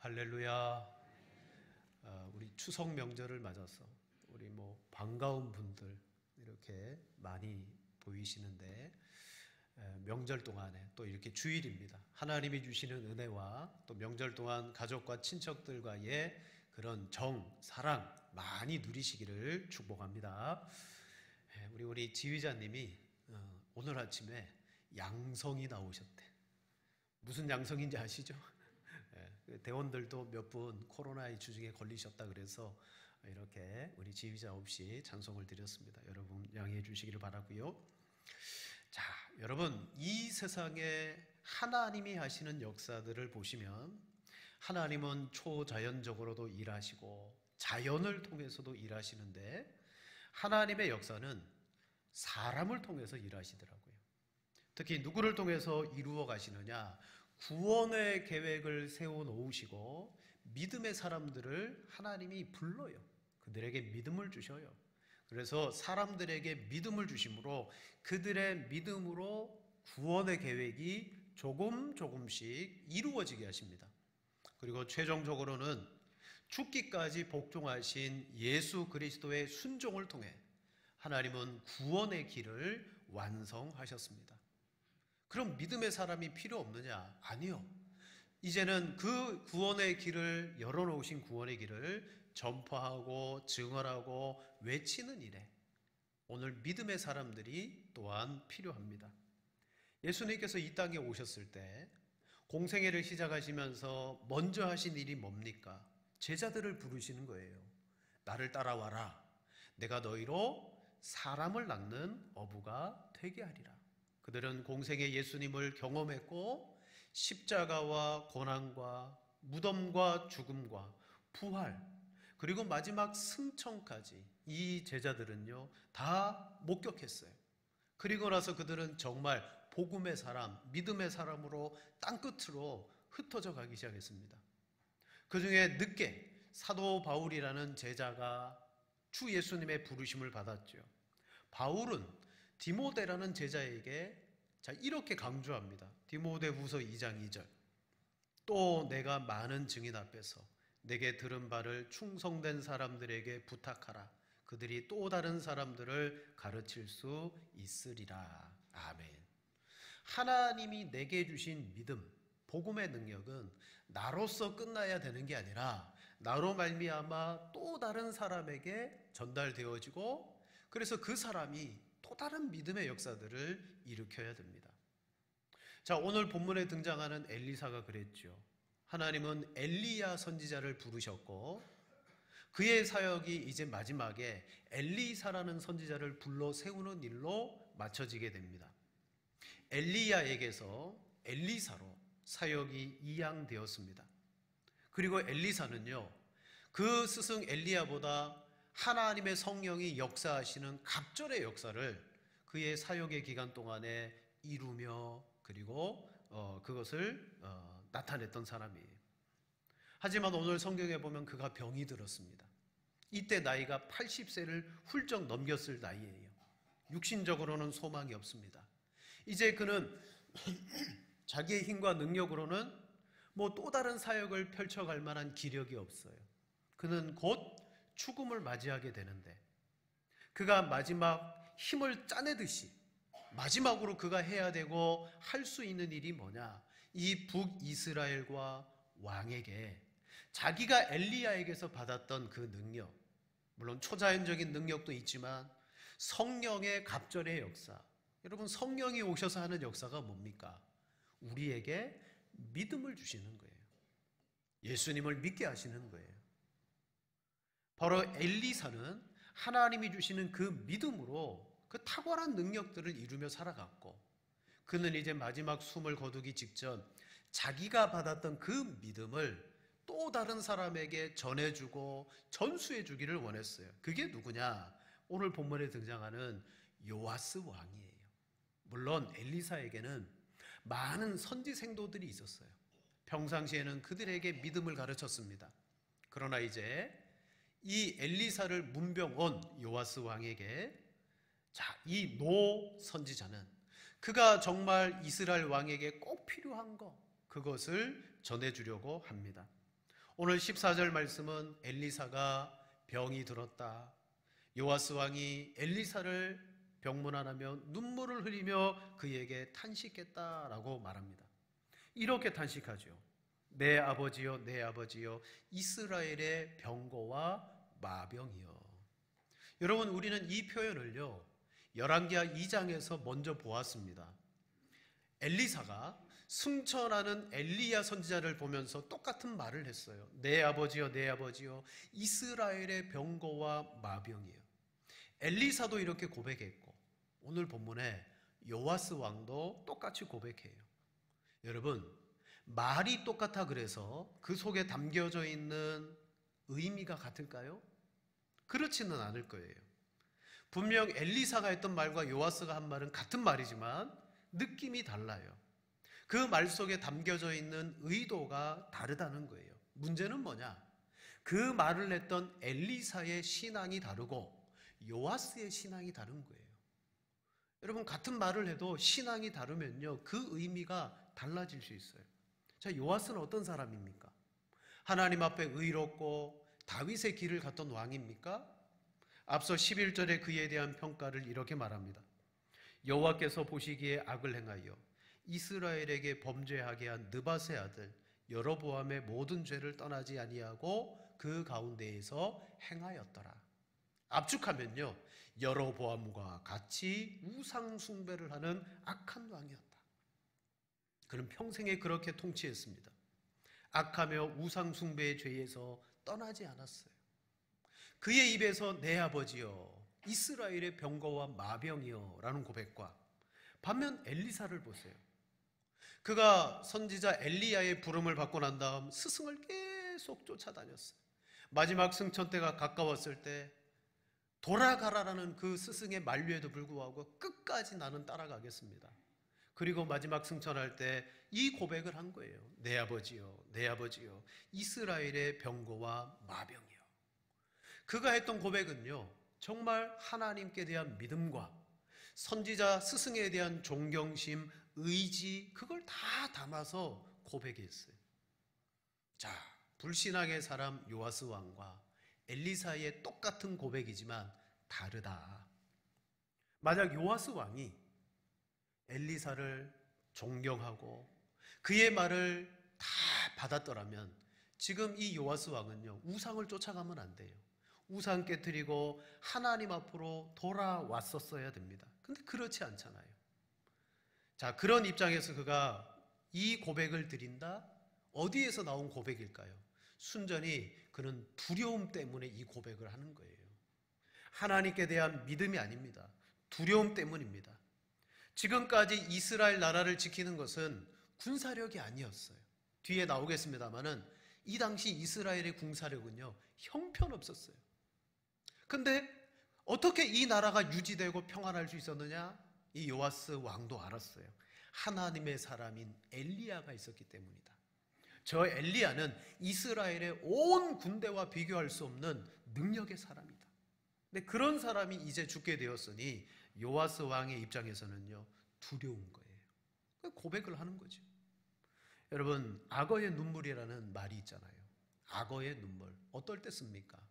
할렐루야. 우리 추석 명절을 맞아서 우리 반가운 분들 이렇게 많이 보이시는데, 명절 동안에 또 이렇게 주일입니다. 하나님이 주시는 은혜와 또 명절 동안 가족과 친척들과의 그런 사랑 많이 누리시기를 축복합니다. 우리 지휘자님이 오늘 아침에 양성이 나오셨대. 무슨 양성인지 아시죠? 대원들도 몇 분 코로나의 주중에 걸리셨다 그래서 이렇게 우리 지휘자 없이 찬송을 드렸습니다. 여러분 양해해 주시기를 바라고요. 자, 여러분, 이 세상에 하나님이 하시는 역사들을 보시면 하나님은 초자연적으로도 일하시고 자연을 통해서도 일하시는데, 하나님의 역사는 사람을 통해서 일하시더라고요. 특히 누구를 통해서 이루어 가시느냐? 구원의 계획을 세워놓으시고 믿음의 사람들을 하나님이 불러요. 그들에게 믿음을 주셔요. 그래서 사람들에게 믿음을 주심으로 그들의 믿음으로 구원의 계획이 조금씩 이루어지게 하십니다. 그리고 최종적으로는 죽기까지 복종하신 예수 그리스도의 순종을 통해 하나님은 구원의 길을 완성하셨습니다. 그럼 믿음의 사람이 필요 없느냐? 아니요. 이제는 그 구원의 길을 열어놓으신 구원의 길을 전파하고 증언하고 외치는 일에 오늘 믿음의 사람들이 또한 필요합니다. 예수님께서 이 땅에 오셨을 때 공생애를 시작하시면서 먼저 하신 일이 뭡니까? 제자들을 부르시는 거예요. 나를 따라와라. 내가 너희로 사람을 낳는 어부가 되게 하리라. 그들은 공생애 예수님을 경험했고 십자가와 고난과 무덤과 죽음과 부활, 그리고 마지막 승천까지 이 제자들은요 다 목격했어요. 그리고 나서 그들은 정말 복음의 사람, 믿음의 사람으로 땅끝으로 흩어져 가기 시작했습니다. 그 중에 늦게 사도 바울이라는 제자가 주 예수님의 부르심을 받았죠. 바울은 디모데라는 제자에게 이렇게 강조합니다. 디모데후서 2장 2절. 또 내가 많은 증인 앞에서 내게 들은 바를 충성된 사람들에게 부탁하라. 그들이 또 다른 사람들을 가르칠 수 있으리라. 아멘. 하나님이 내게 주신 믿음, 복음의 능력은 나로서 끝나야 되는 게 아니라 나로 말미암아 또 다른 사람에게 전달되어지고, 그래서 그 사람이 또 다른 믿음의 역사들을 일으켜야 됩니다. 자, 오늘 본문에 등장하는 엘리사가 그랬죠. 하나님은 엘리야 선지자를 부르셨고 그의 사역이 이제 마지막에 엘리사라는 선지자를 불러 세우는 일로 맞춰지게 됩니다. 엘리야에게서 엘리사로 사역이 이양되었습니다. 그리고 엘리사는요, 그 스승 엘리야보다 하나님의 성령이 역사하시는 갑절의 역사를 그의 사역의 기간 동안에 이루며 그리고 그것을 나타냈던 사람이에요. 하지만 오늘 성경에 보면 그가 병이 들었습니다. 이때 나이가 80세를 훌쩍 넘겼을 나이예요. 육신적으로는 소망이 없습니다. 이제 그는 자기의 힘과 능력으로는 또 다른 사역을 펼쳐갈 만한 기력이 없어요. 그는 곧 죽음을 맞이하게 되는데, 그가 마지막 힘을 짜내듯이 마지막으로 그가 해야 되고 할 수 있는 일이 뭐냐? 이 북이스라엘과 왕에게 자기가 엘리야에게서 받았던 그 능력, 물론 초자연적인 능력도 있지만 성령의 갑절의 역사, 여러분, 성령이 오셔서 하는 역사가 뭡니까? 우리에게 믿음을 주시는 거예요. 예수님을 믿게 하시는 거예요. 바로 엘리사는 하나님이 주시는 그 믿음으로 그 탁월한 능력들을 이루며 살아갔고, 그는 이제 마지막 숨을 거두기 직전 자기가 받았던 그 믿음을 또 다른 사람에게 전해주고 전수해 주기를 원했어요. 그게 누구냐? 오늘 본문에 등장하는 요아스 왕이에요. 물론 엘리사에게는 많은 선지 생도들이 있었어요. 평상시에는 그들에게 믿음을 가르쳤습니다. 그러나 이제 이 엘리사를 문병온 요아스 왕에게, 이 노 선지자는 그가 정말 이스라엘 왕에게 꼭 필요한 것, 그것을 전해주려고 합니다. 오늘 14절 말씀은 엘리사가 병이 들었다. 요아스 왕이 엘리사를 병문안하며 눈물을 흘리며 그에게 탄식했다라고 말합니다. 이렇게 탄식하죠. 내 아버지여, 내 아버지여, 이스라엘의 병거와 마병이여. 여러분, 우리는 이 표현을요, 열왕기하 2장에서 먼저 보았습니다. 엘리사가 승천하는 엘리야 선지자를 보면서 똑같은 말을 했어요. 내 아버지여, 내 아버지여, 이스라엘의 병거와 마병이여. 엘리사도 이렇게 고백했고, 오늘 본문에 요아스 왕도 똑같이 고백해요. 여러분, 말이 똑같아 그래서 그 속에 담겨져 있는 의미가 같을까요? 그렇지는 않을 거예요. 분명 엘리사가 했던 말과 요아스가 한 말은 같은 말이지만 느낌이 달라요. 그 말 속에 담겨져 있는 의도가 다르다는 거예요. 문제는 뭐냐? 그 말을 했던 엘리사의 신앙이 다르고 요아스의 신앙이 다른 거예요. 여러분, 같은 말을 해도 신앙이 다르면요, 그 의미가 달라질 수 있어요. 자, 요아스는 어떤 사람입니까? 하나님 앞에 의롭고 다윗의 길을 갔던 왕입니까? 앞서 11절에 그에 대한 평가를 이렇게 말합니다. 여호와께서 보시기에 악을 행하여 이스라엘에게 범죄하게 한 느밧의 아들 여로보암의 모든 죄를 떠나지 아니하고 그 가운데에서 행하였더라. 압축하면요, 여로보암과 같이 우상 숭배를 하는 악한 왕이었다. 그는 평생에 그렇게 통치했습니다. 악하며 우상 숭배의 죄에서 떠나지 않았어요. 그의 입에서 내 아버지여, 이스라엘의 병거와 마병이여 라는 고백과 반면 엘리사를 보세요. 그가 선지자 엘리야의 부름을 받고 난 다음 스승을 계속 쫓아다녔어요. 마지막 승천 때가 가까웠을 때 돌아가라라는 그 스승의 만류에도 불구하고 끝까지 나는 따라가겠습니다. 그리고 마지막 승천할 때 이 고백을 한 거예요. 내 아버지여, 내 아버지여, 이스라엘의 병거와 마병이여. 그가 했던 고백은요, 정말 하나님께 대한 믿음과 선지자 스승에 대한 존경심, 의지, 그걸 다 담아서 고백했어요. 자, 불신앙의 사람 요아스 왕과 엘리사의 똑같은 고백이지만 다르다. 만약 요아스 왕이 엘리사를 존경하고 그의 말을 다 받았더라면 지금 이 요아스 왕은요, 우상을 쫓아가면 안 돼요. 우상 깨트리고 하나님 앞으로 돌아왔었어야 됩니다. 근데 그렇지 않잖아요. 자, 그런 입장에서 그가 이 고백을 드린다? 어디에서 나온 고백일까요? 순전히 그는 두려움 때문에 이 고백을 하는 거예요. 하나님께 대한 믿음이 아닙니다. 두려움 때문입니다. 지금까지 이스라엘 나라를 지키는 것은 군사력이 아니었어요. 뒤에 나오겠습니다만은 이 당시 이스라엘의 군사력은요, 형편없었어요. 근데 어떻게 이 나라가 유지되고 평안할 수 있었느냐? 이 요아스 왕도 알았어요. 하나님의 사람인 엘리야가 있었기 때문이다. 저 엘리야는 이스라엘의 온 군대와 비교할 수 없는 능력의 사람이다. 근데 그런 사람이 이제 죽게 되었으니 요아스 왕의 입장에서는요, 두려운 거예요. 고백을 하는 거죠. 여러분, 악어의 눈물이라는 말이 있잖아요. 악어의 눈물, 어떨 때 씁니까?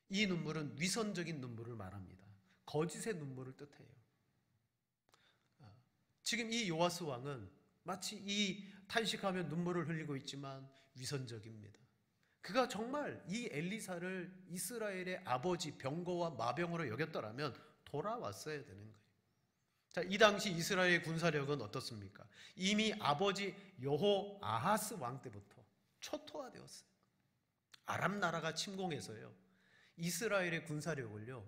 이 눈물은 위선적인 눈물을 말합니다. 거짓의 눈물을 뜻해요. 지금 이 요아스 왕은 마치 이 탄식하며 눈물을 흘리고 있지만 위선적입니다. 그가 정말 이 엘리사를 이스라엘의 아버지 병거와 마병으로 여겼더라면 돌아왔어야 되는 거예요. 자, 이 당시 이스라엘의 군사력은 어떻습니까? 이미 아버지 여호아하스 왕 때부터 초토화되었어요. 아람 나라가 침공해서요, 이스라엘의 군사력을요,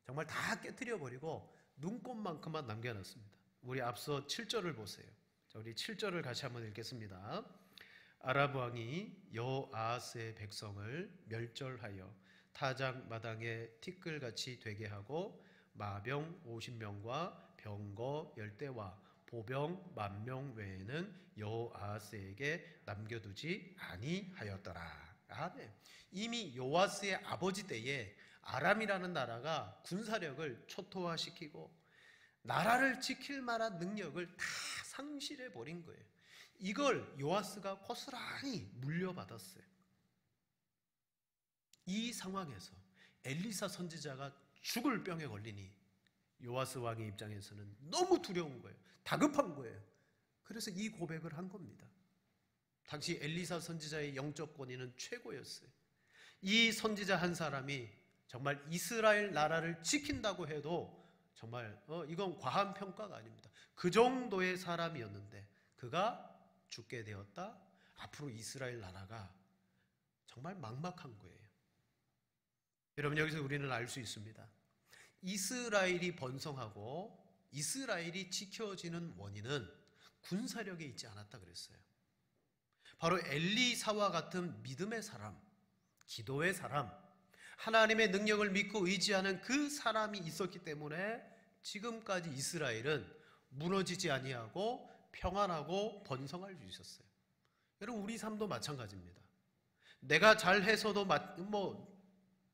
정말 다 깨트려 버리고 눈꼽만큼만 남겨놨습니다. 우리 앞서 7절을 보세요. 자, 우리 7절을 같이 한번 읽겠습니다. 아람 왕이 여호아하스의 백성을 멸절하여 타작 마당에 티끌같이 되게 하고 마병 50명과 병거 10대와 보병 10,000명 외에는 여호아하스에게 남겨두지 아니하였더라. 아멘. 이미 요아스의 아버지 때에 아람이라는 나라가 군사력을 초토화시키고 나라를 지킬 만한 능력을 다 상실해 버린 거예요. 이걸 요아스가 고스란히 물려받았어요. 이 상황에서 엘리사 선지자가 죽을 병에 걸리니 요아스 왕의 입장에서는 너무 두려운 거예요. 다급한 거예요. 그래서 이 고백을 한 겁니다. 당시 엘리사 선지자의 영적 권위는 최고였어요. 이 선지자 한 사람이 정말 이스라엘 나라를 지킨다고 해도 정말 이건 과한 평가가 아닙니다. 그 정도의 사람이었는데 그가 죽게 되었다. 앞으로 이스라엘 나라가 정말 막막한 거예요. 여러분, 여기서 우리는 알 수 있습니다. 이스라엘이 번성하고 이스라엘이 지켜지는 원인은 군사력에 있지 않았다 그랬어요. 바로 엘리사와 같은 믿음의 사람, 기도의 사람, 하나님의 능력을 믿고 의지하는 그 사람이 있었기 때문에 지금까지 이스라엘은 무너지지 아니하고 평안하고 번성할 수 있었어요. 여러분, 우리 삶도 마찬가지입니다. 내가 잘해서도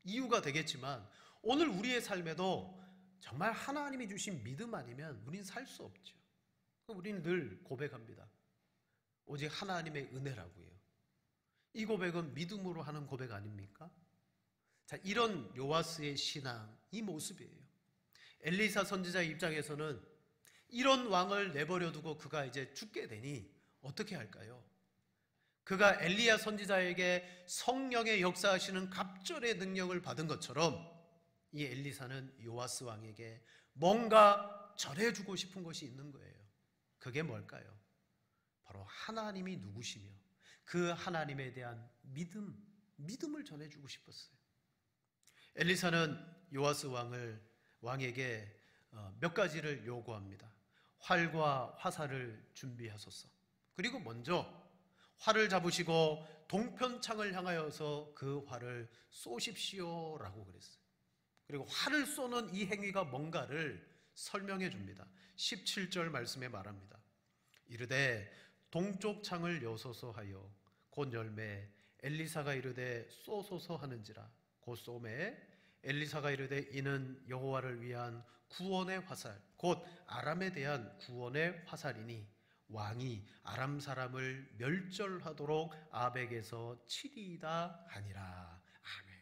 이유가 되겠지만 오늘 우리의 삶에도 정말 하나님이 주신 믿음 아니면 우리는 살 수 없죠. 우리는 늘 고백합니다. 오직 하나님의 은혜라고요. 이 고백은 믿음으로 하는 고백 아닙니까? 자, 이런 요아스의 신앙, 이 모습이에요. 엘리사 선지자의 입장에서는 이런 왕을 내버려 두고 그가 이제 죽게 되니 어떻게 할까요? 그가 엘리야 선지자에게 성령의 역사하시는 갑절의 능력을 받은 것처럼 이 엘리사는 요아스 왕에게 뭔가 전해주고 싶은 것이 있는 거예요. 그게 뭘까요? 바로 하나님이 누구시며 그 하나님에 대한 믿음을 전해주고 싶었어요. 엘리사는 요아스 왕에게 몇 가지를 요구합니다. 활과 화살을 준비하소서. 그리고 먼저 활을 잡으시고 동편창을 향하여서 그 활을 쏘십시오라고 그랬어요. 그리고 활을 쏘는 이 행위가 뭔가를 설명해 줍니다. 17절 말씀에 말합니다. 이르되 동쪽 창을 여소서 하여 곧 열매 엘리사가 이르되 쏘소서 하는지라 곧 쏘매 엘리사가 이르되 이는 여호와를 위한 구원의 화살 곧 아람에 대한 구원의 화살이니 왕이 아람 사람을 멸절하도록 아벡에서 치리이다 하니라. 아멘.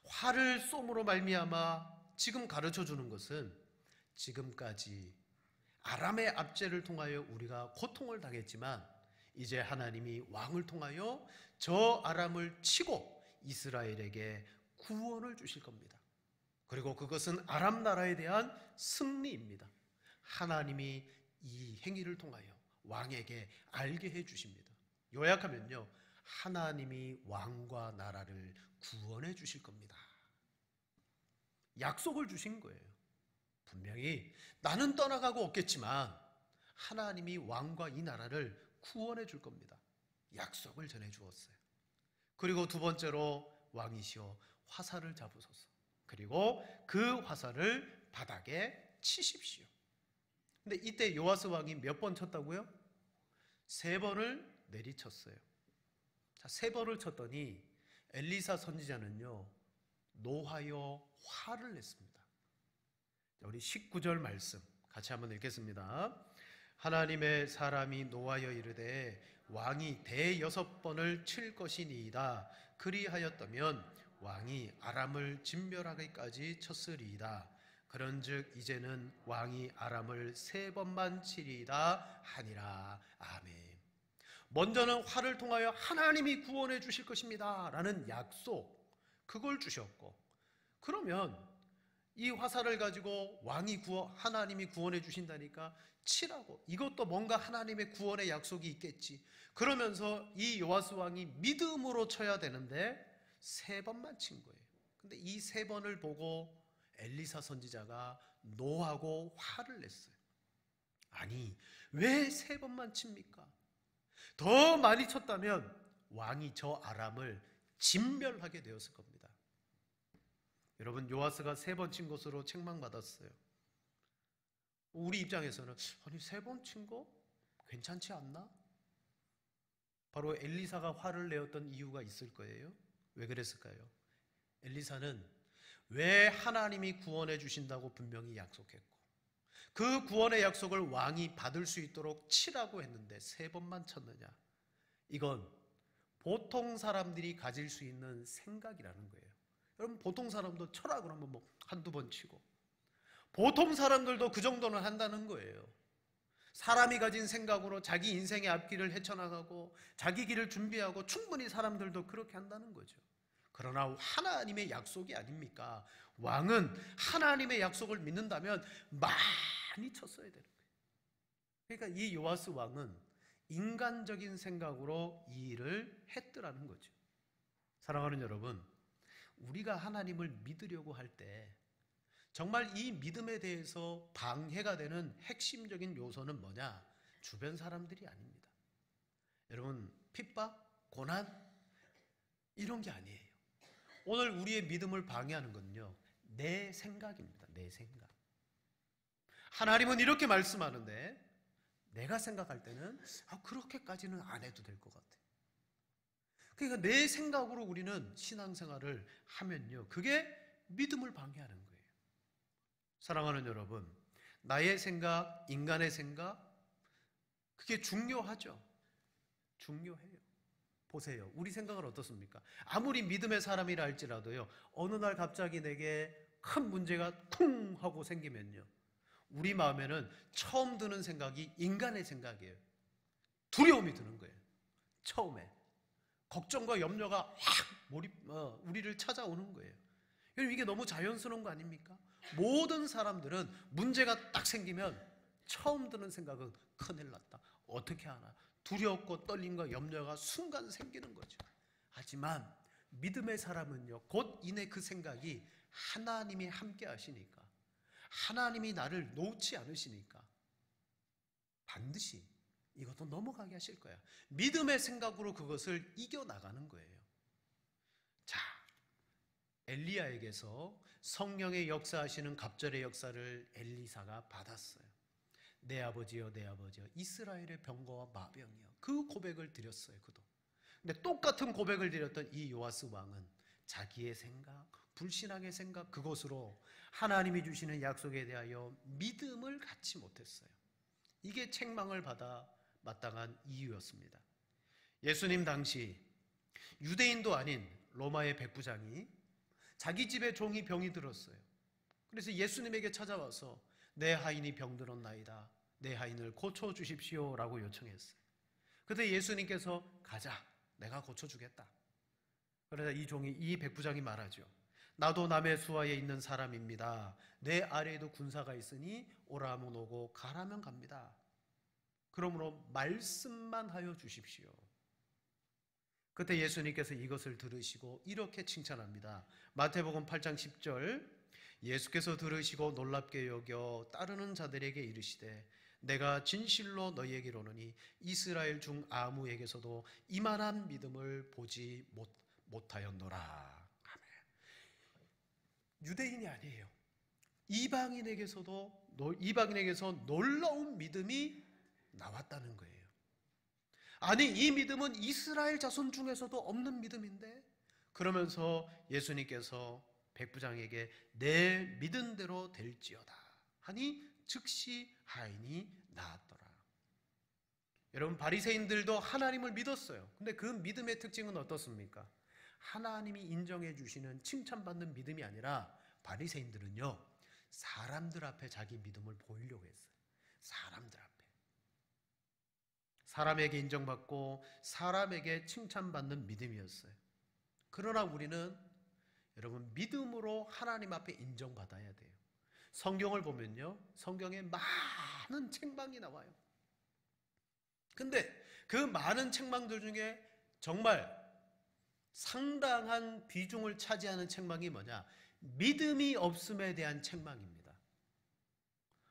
활을 쏘므로 말미암아 지금 가르쳐 주는 것은 지금까지 아람의 압제를 통하여 우리가 고통을 당했지만 이제 하나님이 왕을 통하여 저 아람을 치고 이스라엘에게 구원을 주실 겁니다. 그리고 그것은 아람 나라에 대한 승리입니다. 하나님이 이 행위를 통하여 왕에게 알게 해 주십니다. 요약하면요, 하나님이 왕과 나라를 구원해 주실 겁니다. 약속을 주신 거예요. 분명히 나는 떠나가고 없겠지만 하나님이 왕과 이 나라를 구원해 줄 겁니다. 약속을 전해 주었어요. 그리고 두 번째로 왕이시여 화살을 잡으소서. 그리고 그 화살을 바닥에 치십시오. 근데 이때 요아스 왕이 몇 번 쳤다고요? 3번을 내리쳤어요. 자, 3번을 쳤더니 엘리사 선지자는요, 노하여 화를 냈습니다. 자, 우리 19절 말씀 같이 한번 읽겠습니다. 하나님의 사람이 노하여 이르되 왕이 6번을 칠 것이니이다. 그리하였다면 왕이 아람을 진멸하기까지 쳤으리이다. 그런즉 이제는 왕이 아람을 3번만 치리이다 하니라. 아멘. 먼저는 화를 통하여 하나님이 구원해 주실 것입니다 라는 약속, 그걸 주셨고, 그러면 이 화살을 가지고 하나님이 구원해 주신다니까 치라고, 이것도 뭔가 하나님의 구원의 약속이 있겠지. 그러면서 이 요아스 왕이 믿음으로 쳐야 되는데 3번만 친 거예요. 근데 이 3번을 보고 엘리사 선지자가 노하고 화를 냈어요. 아니, 왜 3번만 칩니까? 더 많이 쳤다면 왕이 저 아람을 진멸하게 되었을 겁니다. 여러분, 요아스가 3번 친 것으로 책망받았어요. 우리 입장에서는 아니 3번 친 거 괜찮지 않나? 바로 엘리사가 화를 내었던 이유가 있을 거예요. 왜 그랬을까요? 엘리사는 왜 하나님이 구원해 주신다고 분명히 약속했고 그 구원의 약속을 왕이 받을 수 있도록 치라고 했는데 3번만 쳤느냐? 이건 보통 사람들이 가질 수 있는 생각이라는 거예요. 여러분, 보통 사람도 철학을 한번 뭐 한두 번 치고, 보통 사람들도 그 정도는 한다는 거예요. 사람이 가진 생각으로 자기 인생의 앞길을 헤쳐나가고 자기 길을 준비하고 충분히 사람들도 그렇게 한다는 거죠. 그러나 하나님의 약속이 아닙니까? 왕은 하나님의 약속을 믿는다면 많이 쳤어야 되는 거예요. 그러니까 이 요아스 왕은 인간적인 생각으로 이 일을 했더라는 거죠. 사랑하는 여러분, 우리가 하나님을 믿으려고 할 때 정말 이 믿음에 대해서 방해가 되는 핵심적인 요소는 뭐냐? 주변 사람들이 아닙니다. 여러분, 핍박, 고난 이런 게 아니에요. 오늘 우리의 믿음을 방해하는 건요, 내 생각입니다. 내 생각. 하나님은 이렇게 말씀하는데 내가 생각할 때는 그렇게까지는 안 해도 될 것 같아요. 그러니까 내 생각으로 우리는 신앙생활을 하면요, 그게 믿음을 방해하는 거예요. 사랑하는 여러분, 나의 생각, 인간의 생각, 그게 중요하죠. 중요해요. 보세요. 우리 생각은 어떻습니까? 아무리 믿음의 사람이라 할지라도요, 어느 날 갑자기 내게 큰 문제가 쿵 하고 생기면요, 우리 마음에는 처음 드는 생각이 인간의 생각이에요. 두려움이 드는 거예요. 처음에. 걱정과 염려가 확 우리를 찾아오는 거예요. 여러분, 이게 너무 자연스러운 거 아닙니까? 모든 사람들은 문제가 딱 생기면 처음 드는 생각은 큰일 났다. 어떻게 하나? 두렵고 떨림과 염려가 순간 생기는 거죠. 하지만 믿음의 사람은요, 곧 이내 그 생각이 하나님이 함께 하시니까, 하나님이 나를 놓지 않으시니까 반드시 이것도 넘어가게 하실 거야. 믿음의 생각으로 그것을 이겨나가는 거예요. 자, 엘리야에게서 성령의 역사하시는 갑절의 역사를 엘리사가 받았어요. 내 아버지여, 내 아버지여, 이스라엘의 병거와 마병이여. 그 고백을 드렸어요. 그도. 근데 똑같은 고백을 드렸던 이 요아스 왕은 자기의 생각, 불신앙의 생각, 그것으로 하나님이 주시는 약속에 대하여 믿음을 갖지 못했어요. 이게 책망을 받아 마땅한 이유였습니다. 예수님 당시 유대인도 아닌 로마의 백부장이 자기 집에 종이 병이 들었어요. 그래서 예수님에게 찾아와서 내 하인이 병들었나이다, 내 하인을 고쳐주십시오 라고 요청했어요. 그때 예수님께서 가자, 내가 고쳐주겠다. 그러자 이 백부장이 말하죠. 나도 남의 수하에 있는 사람입니다. 내 아래에도 군사가 있으니 오라면 오고 가라면 갑니다. 그러므로 말씀만 하여 주십시오. 그때 예수님께서 이것을 들으시고 이렇게 칭찬합니다. 마태복음 8장 10절, 예수께서 들으시고 놀랍게 여겨 따르는 자들에게 이르시되 내가 진실로 너희에게 이르노니 이스라엘 중 아무에게서도 이만한 믿음을 보지 못하였노라. 아멘. 유대인이 아니에요. 이방인에게서 놀라운 믿음이 나왔다는 거예요. 아니, 이 믿음은 이스라엘 자손 중에서도 없는 믿음인데, 그러면서 예수님께서 백부장에게 내 믿은 대로 될지어다 하니 즉시 하인이 나았더라. 여러분, 바리새인들도 하나님을 믿었어요. 근데 그 믿음의 특징은 어떻습니까? 하나님이 인정해 주시는 칭찬받는 믿음이 아니라 바리새인들은요, 사람들 앞에 자기 믿음을 보이려고 했어요. 사람들 앞에. 사람에게 인정받고 사람에게 칭찬받는 믿음이었어요. 그러나 우리는 여러분, 믿음으로 하나님 앞에 인정받아야 돼요. 성경을 보면요, 성경에 많은 책망이 나와요. 근데 그 많은 책망들 중에 정말 상당한 비중을 차지하는 책망이 뭐냐? 믿음이 없음에 대한 책망입니다.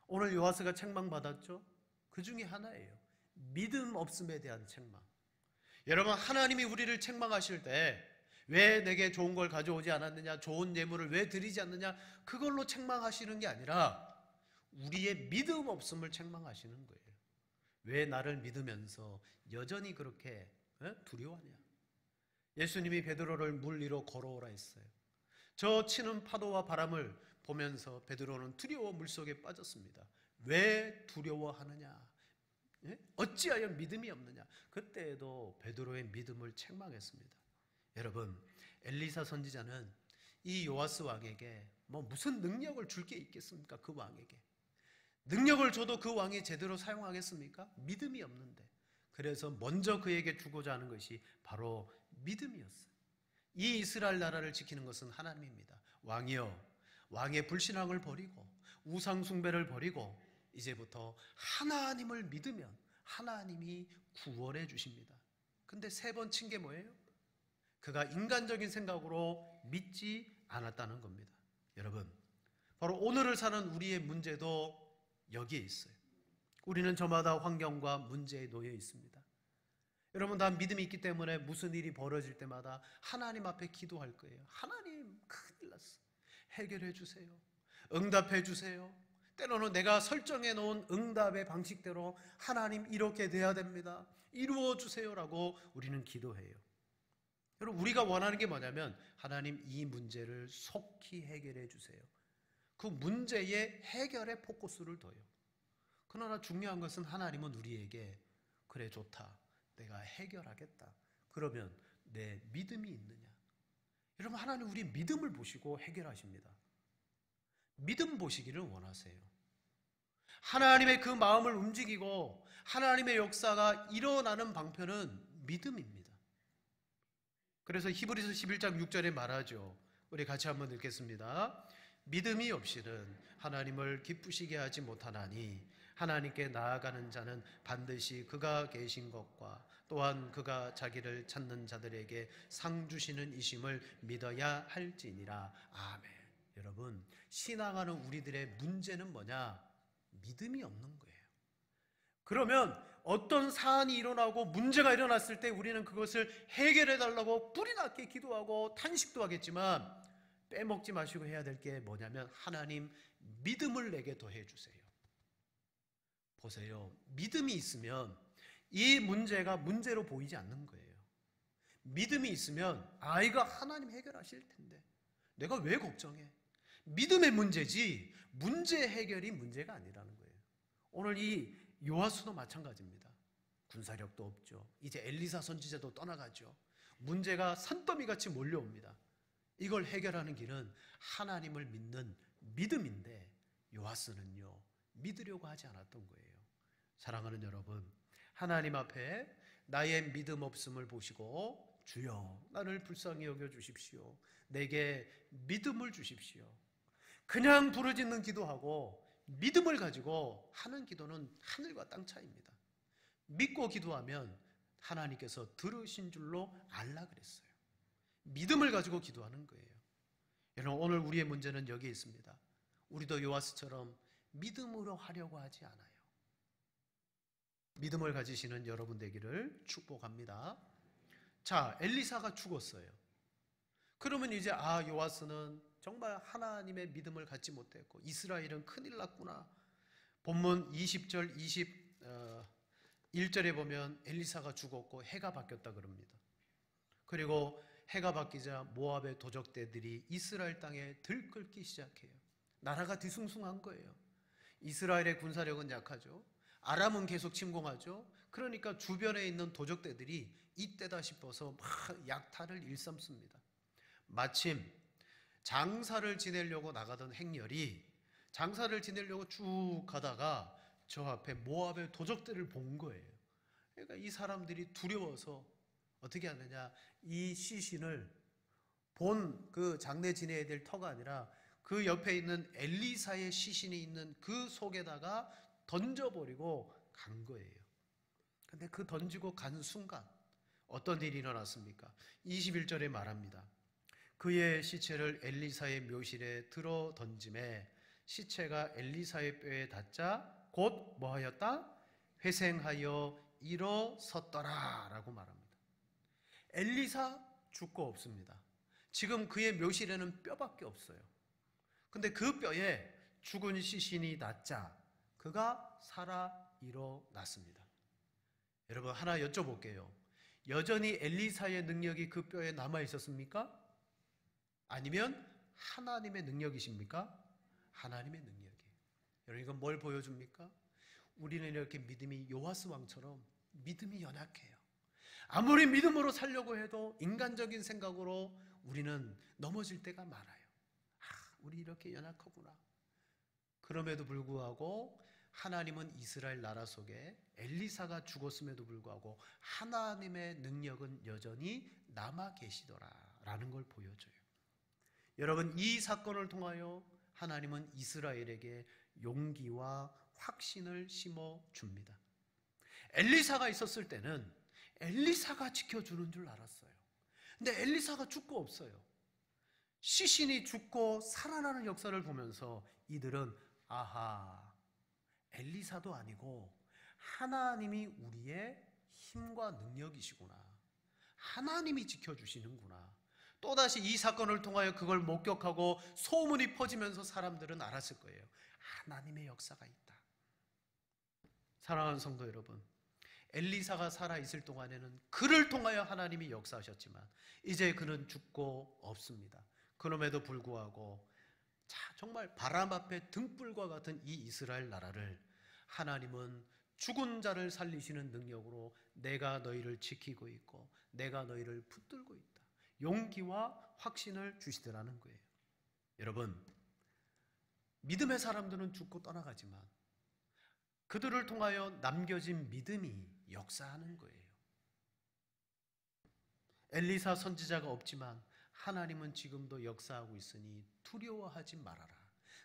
오늘 요아스가 책망받았죠? 그 중에 하나예요. 믿음 없음에 대한 책망. 여러분, 하나님이 우리를 책망하실 때 왜 내게 좋은 걸 가져오지 않았느냐, 좋은 예물을 왜 드리지 않느냐, 그걸로 책망하시는 게 아니라 우리의 믿음 없음을 책망하시는 거예요. 왜 나를 믿으면서 여전히 그렇게 두려워하냐? 예수님이 베드로를 물 위로 걸어오라 했어요. 저 치는 파도와 바람을 보면서 베드로는 두려워 물속에 빠졌습니다. 왜 두려워하느냐? 예? 어찌하여 믿음이 없느냐. 그때에도 베드로의 믿음을 책망했습니다. 여러분, 엘리사 선지자는 이 요아스 왕에게 뭐 무슨 능력을 줄 게 있겠습니까? 그 왕에게 능력을 줘도 그 왕이 제대로 사용하겠습니까? 믿음이 없는데. 그래서 먼저 그에게 주고자 하는 것이 바로 믿음이었어요. 이 이스라엘 나라를 지키는 것은 하나님입니다. 왕이여, 왕의 불신앙을 버리고 우상 숭배를 버리고 이제부터 하나님을 믿으면 하나님이 구원해 주십니다. 근데 세 번 친 게 뭐예요? 그가 인간적인 생각으로 믿지 않았다는 겁니다. 여러분, 바로 오늘을 사는 우리의 문제도 여기에 있어요. 우리는 저마다 환경과 문제에 놓여 있습니다. 여러분, 다 믿음이 있기 때문에 무슨 일이 벌어질 때마다 하나님 앞에 기도할 거예요. 하나님, 큰일 났어. 해결해 주세요. 응답해 주세요. 때로는 내가 설정해 놓은 응답의 방식대로 하나님 이렇게 돼야 됩니다. 이루어 주세요라고 우리는 기도해요. 여러분, 우리가 원하는 게 뭐냐면 하나님 이 문제를 속히 해결해 주세요. 그 문제의 해결에 포커스를 둬요. 그러나 중요한 것은 하나님은 우리에게 그래 좋다. 내가 해결하겠다. 그러면 내 믿음이 있느냐? 여러분, 하나님 우리 믿음을 보시고 해결하십니다. 믿음 보시기를 원하세요. 하나님의 그 마음을 움직이고 하나님의 역사가 일어나는 방편은 믿음입니다. 그래서 히브리서 11장 6절에 말하죠. 우리 같이 한번 읽겠습니다. 믿음이 없이는 하나님을 기쁘시게 하지 못하나니 하나님께 나아가는 자는 반드시 그가 계신 것과 또한 그가 자기를 찾는 자들에게 상 주시는 이심을 믿어야 할지니라. 아멘. 여러분, 신앙하는 우리들의 문제는 뭐냐? 믿음이 없는 거예요. 그러면 어떤 사안이 일어나고 문제가 일어났을 때 우리는 그것을 해결해 달라고 뿌리 낮게 기도하고 탄식도 하겠지만 빼먹지 마시고 해야 될 게 뭐냐면 하나님 믿음을 내게 더해 주세요. 보세요. 믿음이 있으면 이 문제가 문제로 보이지 않는 거예요. 믿음이 있으면 이거 하나님 해결하실 텐데 내가 왜 걱정해? 믿음의 문제지 문제 해결이 문제가 아니라는 거예요. 오늘 이 요아수도 마찬가지입니다. 군사력도 없죠. 이제 엘리사 선지자도 떠나가죠. 문제가 산더미같이 몰려옵니다. 이걸 해결하는 길은 하나님을 믿는 믿음인데 요아스는요 믿으려고 하지 않았던 거예요. 사랑하는 여러분, 하나님 앞에 나의 믿음 없음을 보시고 주여 나를 불쌍히 여겨 주십시오. 내게 믿음을 주십시오. 그냥 부르짖는 기도하고 믿음을 가지고 하는 기도는 하늘과 땅 차이입니다. 믿고 기도하면 하나님께서 들으신 줄로 알라 그랬어요. 믿음을 가지고 기도하는 거예요. 여러분, 오늘 우리의 문제는 여기에 있습니다. 우리도 요아스처럼 믿음으로 하려고 하지 않아요. 믿음을 가지시는 여러분 되기를 축복합니다. 자, 엘리사가 죽었어요. 그러면 이제 요아스는 정말 하나님의 믿음을 갖지 못했고 이스라엘은 큰일 났구나. 본문 20절 21절에 보면 엘리사가 죽었고 해가 바뀌었다 그럽니다. 그리고 해가 바뀌자 모압의 도적대들이 이스라엘 땅에 들끓기 시작해요. 나라가 뒤숭숭한 거예요. 이스라엘의 군사력은 약하죠. 아람은 계속 침공하죠. 그러니까 주변에 있는 도적대들이 이때다 싶어서 막 약탈을 일삼습니다. 마침 장사를 지내려고 나가던 행렬이 장사를 지내려고 쭉 가다가 저 앞에 모압의 도적대를 본 거예요. 그러니까 이 사람들이 두려워서 어떻게 하느냐, 이 시신을 본 그 장례 지내야 될 터가 아니라 그 옆에 있는 엘리사의 시신이 있는 그 속에다가 던져버리고 간 거예요. 근데 그 던지고 간 순간 어떤 일이 일어났습니까? 21절에 말합니다. 그의 시체를 엘리사의 묘실에 들어 던짐에 시체가 엘리사의 뼈에 닿자 곧 뭐하였다? 회생하여 일어섰더라 라고 말합니다. 엘리사 죽고 없습니다. 지금 그의 묘실에는 뼈밖에 없어요. 근데 그 뼈에 죽은 시신이 닿자 그가 살아 일어났습니다. 여러분, 하나 여쭤볼게요. 여전히 엘리사의 능력이 그 뼈에 남아 있었습니까? 아니면 하나님의 능력이십니까? 하나님의 능력이에요. 여러분, 이건 뭘 보여줍니까? 우리는 이렇게 믿음이 요아스 왕처럼 믿음이 연약해요. 아무리 믿음으로 살려고 해도 인간적인 생각으로 우리는 넘어질 때가 많아요. 우리 이렇게 연약하구나. 그럼에도 불구하고 하나님은 이스라엘 나라 속에 엘리사가 죽었음에도 불구하고 하나님의 능력은 여전히 남아 계시더라라는 걸 보여줘요. 여러분, 이 사건을 통하여 하나님은 이스라엘에게 용기와 확신을 심어줍니다. 엘리사가 있었을 때는 엘리사가 지켜주는 줄 알았어요. 근데 엘리사가 죽고 없어요. 시신이 죽고 살아나는 역사를 보면서 이들은 아하, 엘리사도 아니고 하나님이 우리의 힘과 능력이시구나. 하나님이 지켜주시는구나. 또다시 이 사건을 통하여 그걸 목격하고 소문이 퍼지면서 사람들은 알았을 거예요. 하나님의 역사가 있다. 사랑하는 성도 여러분, 엘리사가 살아있을 동안에는 그를 통하여 하나님이 역사하셨지만 이제 그는 죽고 없습니다. 그럼에도 불구하고 정말 바람 앞에 등불과 같은 이 이스라엘 나라를 하나님은 죽은 자를 살리시는 능력으로 내가 너희를 지키고 있고 내가 너희를 붙들고 있다. 용기와 확신을 주시더라는 거예요. 여러분, 믿음의 사람들은 죽고 떠나가지만 그들을 통하여 남겨진 믿음이 역사하는 거예요. 엘리사 선지자가 없지만 하나님은 지금도 역사하고 있으니 두려워하지 말아라.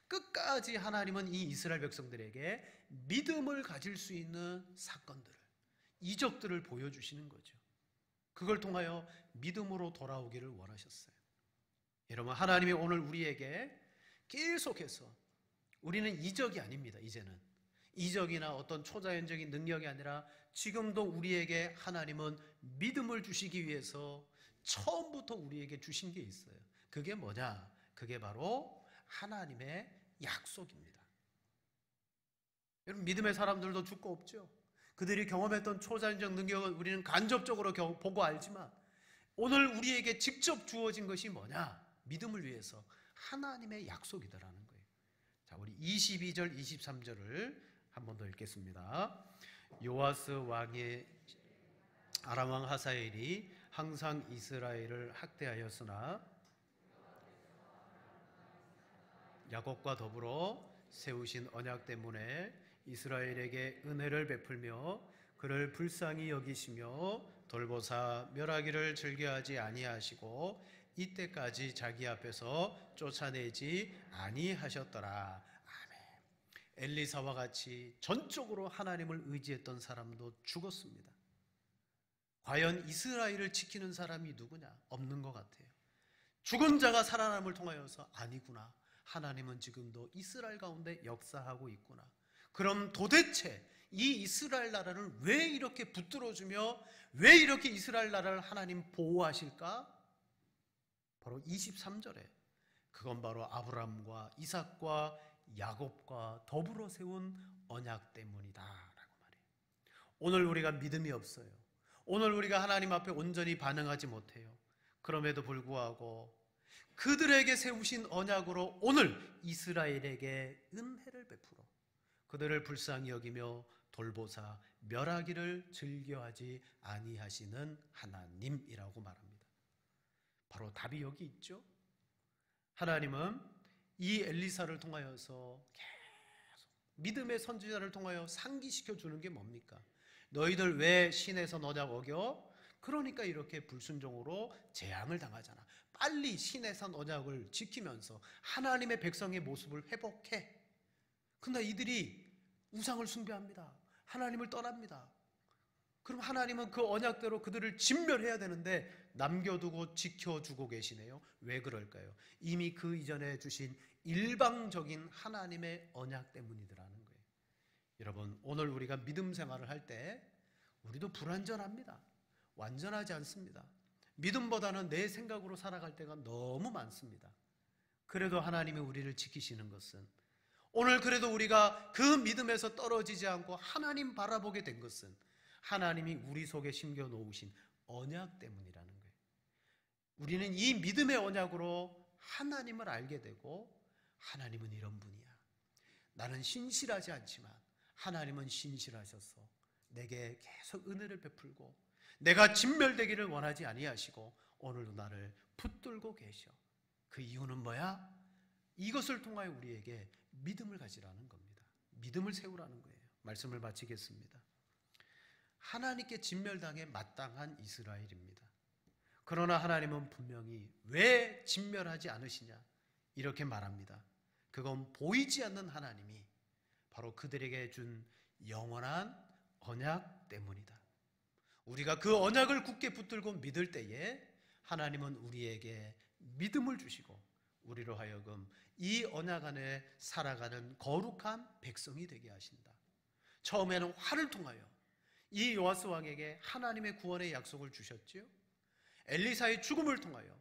끝까지 하나님은 이 이스라엘 백성들에게 믿음을 가질 수 있는 사건들을, 이적들을 보여주시는 거죠. 그걸 통하여 믿음으로 돌아오기를 원하셨어요. 여러분, 하나님이 오늘 우리에게 계속해서, 우리는 이적이 아닙니다. 이제는 이적이나 어떤 초자연적인 능력이 아니라 지금도 우리에게 하나님은 믿음을 주시기 위해서 처음부터 우리에게 주신 게 있어요. 그게 뭐냐? 그게 바로 하나님의 약속입니다. 여러분, 믿음의 사람들도 죽고 없죠. 그들이 경험했던 초자연적 능력은 우리는 간접적으로 보고 알지만 오늘 우리에게 직접 주어진 것이 뭐냐? 믿음을 위해서 하나님의 약속이다라는 거예요. 자, 우리 22절, 23절을 한 번 더 읽겠습니다. 요아스 왕의 아람 왕 하사엘이 항상 이스라엘을 학대하였으나 야곱과 더불어 세우신 언약 때문에 이스라엘에게 은혜를 베풀며 그를 불쌍히 여기시며 돌보사 멸하기를 즐겨하지 아니하시고 이때까지 자기 앞에서 쫓아내지 아니하셨더라. 아멘. 엘리사와 같이 전적으로 하나님을 의지했던 사람도 죽었습니다. 과연 이스라엘을 지키는 사람이 누구냐? 없는 것 같아요. 죽은 자가 살아남을 통하여서 아니구나. 하나님은 지금도 이스라엘 가운데 역사하고 있구나. 그럼 도대체 이 이스라엘 나라를 왜 이렇게 붙들어주며 왜 이렇게 이스라엘 나라를 하나님 보호하실까? 바로 23절에 그건 바로 아브라함과 이삭과 야곱과 더불어 세운 언약 때문이다 라고 말해요. 오늘 우리가 믿음이 없어요. 오늘 우리가 하나님 앞에 온전히 반응하지 못해요. 그럼에도 불구하고 그들에게 세우신 언약으로 오늘 이스라엘에게 은혜를 베풀어 그들을 불쌍히 여기며 돌보사 멸하기를 즐겨하지 아니하시는 하나님이라고 말합니다. 바로 답이 여기 있죠. 하나님은 이 엘리사를 통하여서 계속 믿음의 선지자를 통하여 상기시켜 주는 게 뭡니까? 너희들 왜 신에서 언약 어겨? 그러니까 이렇게 불순종으로 재앙을 당하잖아. 빨리 신의 산 언약을 지키면서 하나님의 백성의 모습을 회복해. 그러나 이들이 우상을 숭배합니다. 하나님을 떠납니다. 그럼 하나님은 그 언약대로 그들을 진멸해야 되는데 남겨두고 지켜주고 계시네요. 왜 그럴까요? 이미 그 이전에 주신 일방적인 하나님의 언약 때문이더라는 거예요. 여러분, 오늘 우리가 믿음 생활을 할 때 우리도 불완전합니다. 완전하지 않습니다. 믿음보다는 내 생각으로 살아갈 때가 너무 많습니다. 그래도 하나님이 우리를 지키시는 것은, 오늘 그래도 우리가 그 믿음에서 떨어지지 않고 하나님 바라보게 된 것은 하나님이 우리 속에 심겨 놓으신 언약 때문이라는 거예요. 우리는 이 믿음의 언약으로 하나님을 알게 되고, 하나님은 이런 분이야. 나는 신실하지 않지만 하나님은 신실하셔서 내게 계속 은혜를 베풀고 내가 진멸되기를 원하지 아니하시고 오늘도 나를 붙들고 계셔. 그 이유는 뭐야? 이것을 통하여 우리에게 믿음을 가지라는 겁니다. 믿음을 세우라는 거예요. 말씀을 마치겠습니다. 하나님께 진멸당해 마땅한 이스라엘입니다. 그러나 하나님은 분명히 왜 진멸하지 않으시냐 이렇게 말합니다. 그건 보이지 않는 하나님이 바로 그들에게 준 영원한 언약 때문이다. 우리가 그 언약을 굳게 붙들고 믿을 때에 하나님은 우리에게 믿음을 주시고 우리로 하여금 이 언약 안에 살아가는 거룩한 백성이 되게 하신다. 처음에는 화를 통하여 이 요아스 왕에게 하나님의 구원의 약속을 주셨지요. 엘리사의 죽음을 통하여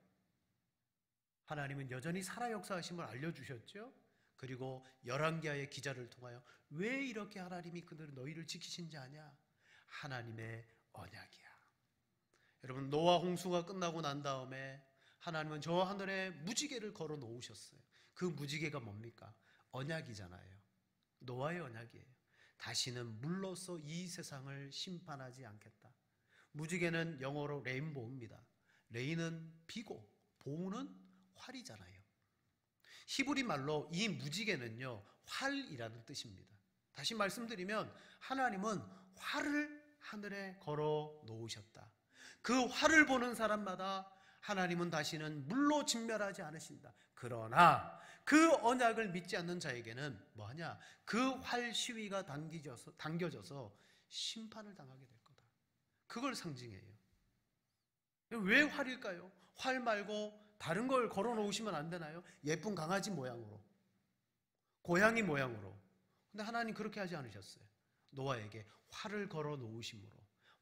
하나님은 여전히 살아 역사하심을 알려주셨죠. 그리고 열왕기하의 기자를 통하여 왜 이렇게 하나님이 너희를 지키신지 아냐? 하나님의 언약이야. 여러분, 노아 홍수가 끝나고 난 다음에 하나님은 저 하늘에 무지개를 걸어 놓으셨어요. 그 무지개가 뭡니까? 언약이잖아요. 노아의 언약이에요. 다시는 물로써 이 세상을 심판하지 않겠다. 무지개는 영어로 레인보우입니다. 레인은 비고 보우는 활이잖아요. 히브리 말로 이 무지개는요, 활이라는 뜻입니다. 다시 말씀드리면 하나님은 활을 하늘에 걸어 놓으셨다. 그 활을 보는 사람마다 하나님은 다시는 물로 진멸하지 않으신다. 그러나 그 언약을 믿지 않는 자에게는 뭐하냐? 그 활 시위가 당겨져서 심판을 당하게 될 거다. 그걸 상징해요. 왜 활일까요? 활 말고 다른 걸 걸어 놓으시면 안 되나요? 예쁜 강아지 모양으로, 고양이 모양으로. 근데 하나님 그렇게 하지 않으셨어요. 노아에게 활을 걸어 놓으심으로.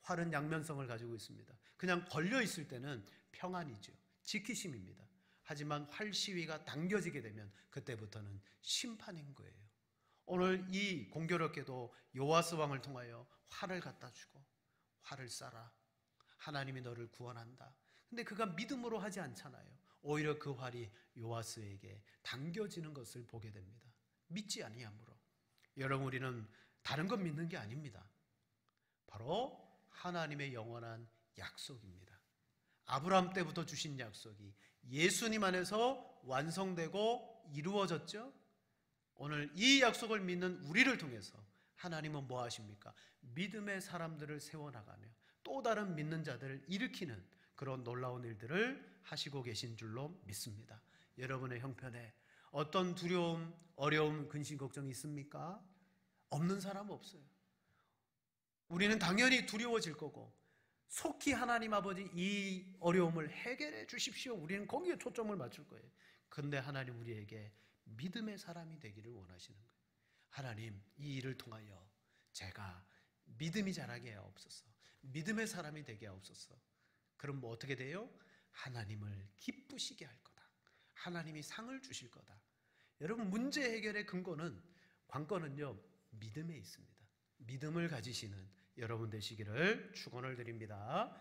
활은 양면성을 가지고 있습니다. 그냥 걸려 있을 때는 평안이죠. 지키심입니다. 하지만 활 시위가 당겨지게 되면 그때부터는 심판인 거예요. 오늘 이 공교롭게도 요아스 왕을 통하여 활을 갖다 주고 활을 쏴라. 하나님이 너를 구원한다. 근데 그가 믿음으로 하지 않잖아요. 오히려 그 활이 요아스에게 당겨지는 것을 보게 됩니다. 믿지 아니함으로. 여러분, 우리는 다른 것 믿는 게 아닙니다. 바로 하나님의 영원한 약속입니다. 아브라함 때부터 주신 약속이 예수님 안에서 완성되고 이루어졌죠. 오늘 이 약속을 믿는 우리를 통해서 하나님은 뭐 하십니까? 믿음의 사람들을 세워나가며 또 다른 믿는 자들을 일으키는 그런 놀라운 일들을 하시고 계신 줄로 믿습니다. 여러분의 형편에 어떤 두려움, 어려움, 근심, 걱정이 있습니까? 없는 사람 없어요. 우리는 당연히 두려워질 거고 속히 하나님 아버지 이 어려움을 해결해 주십시오. 우리는 거기에 초점을 맞출 거예요. 근데 하나님 우리에게 믿음의 사람이 되기를 원하시는 거예요. 하나님, 이 일을 통하여 제가 믿음이 자라게 하옵소서. 믿음의 사람이 되게 하옵소서. 그럼 뭐 어떻게 돼요? 하나님을 기쁘시게 할 거다. 하나님이 상을 주실 거다. 여러분, 문제 해결의 근거는, 관건은요, 믿음에 있습니다. 믿음을 가지시는 여러분 되시기를 축원을 드립니다.